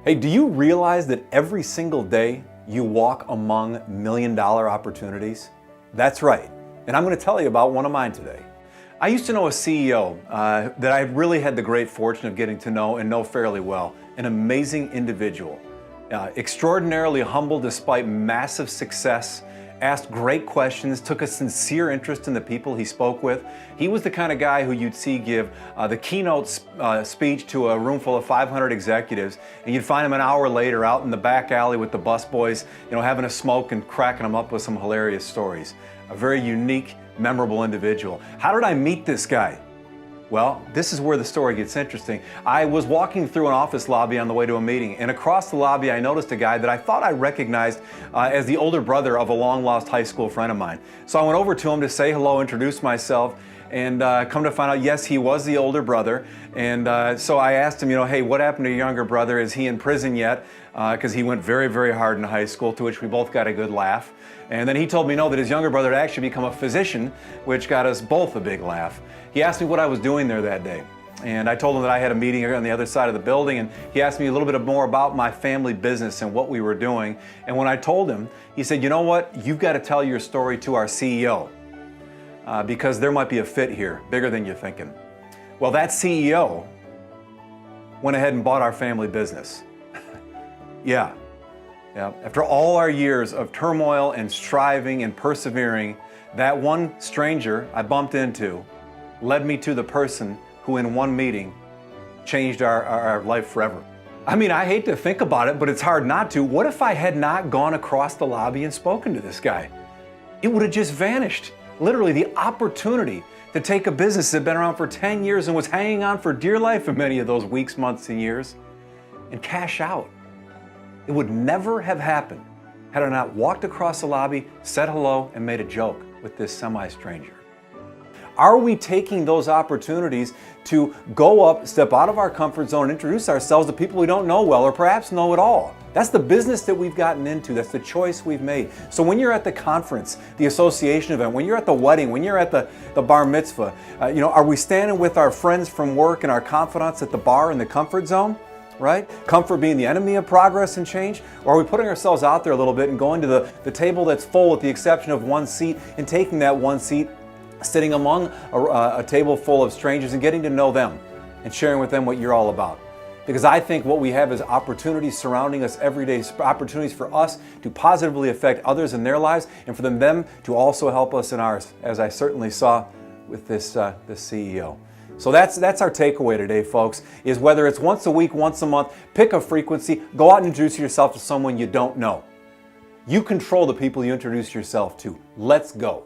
Hey, do you realize that every single day you walk among million-dollar opportunities? That's right, and I'm going to tell you about one of mine today. I used to know a CEO that I really had the great fortune of getting to know and know fairly well. An amazing individual, extraordinarily humble despite massive success, asked great questions, took a sincere interest in the people he spoke with. He was the kind of guy who you'd see give the keynote speech to a room full of 500 executives, and you'd find him an hour later out in the back alley with the busboys, having a smoke and cracking them up with some hilarious stories. A very unique, memorable individual. How did I meet this guy? Well, this is where the story gets interesting. I was walking through an office lobby on the way to a meeting, and across the lobby I noticed a guy that I thought I recognized as the older brother of a long-lost high school friend of mine. So I went over to him to say hello, introduce myself, and come to find out, yes, he was the older brother. And so I asked him, hey, what happened to your younger brother? Is he in prison yet? Because he went very, very hard in high school, to which we both got a good laugh. And then he told me no, that his younger brother had actually become a physician, which got us both a big laugh. He asked me what I was doing there that day. And I told him that I had a meeting on the other side of the building, and he asked me a little bit more about my family business and what we were doing. And when I told him, he said, you know what, you've got to tell your story to our CEO, because there might be a fit here, bigger than you're thinking. Well, that CEO went ahead and bought our family business. Yeah. After all our years of turmoil and striving and persevering, that one stranger I bumped into led me to the person who in one meeting changed our life forever. I mean, I hate to think about it, but it's hard not to. What if I had not gone across the lobby and spoken to this guy? It would have just vanished. Literally, the opportunity to take a business that had been around for 10 years and was hanging on for dear life in many of those weeks, months, and years, and cash out. It would never have happened had I not walked across the lobby, said hello, and made a joke with this semi-stranger. Are we taking those opportunities to go up, step out of our comfort zone, and introduce ourselves to people we don't know well or perhaps know at all? That's the business that we've gotten into. That's the choice we've made. So when you're at the conference, the association event, when you're at the wedding, when you're at the bar mitzvah, are we standing with our friends from work and our confidants at the bar in the comfort zone? Right? Comfort being the enemy of progress and change? Or are we putting ourselves out there a little bit and going to the table that's full with the exception of one seat and taking that one seat, sitting among a table full of strangers and getting to know them and sharing with them what you're all about? Because I think what we have is opportunities surrounding us every day, opportunities for us to positively affect others in their lives and for them to also help us in ours, as I certainly saw with this CEO. So that's our takeaway today, folks, is whether it's once a week, once a month, pick a frequency, go out and introduce yourself to someone you don't know. You control the people you introduce yourself to. Let's go.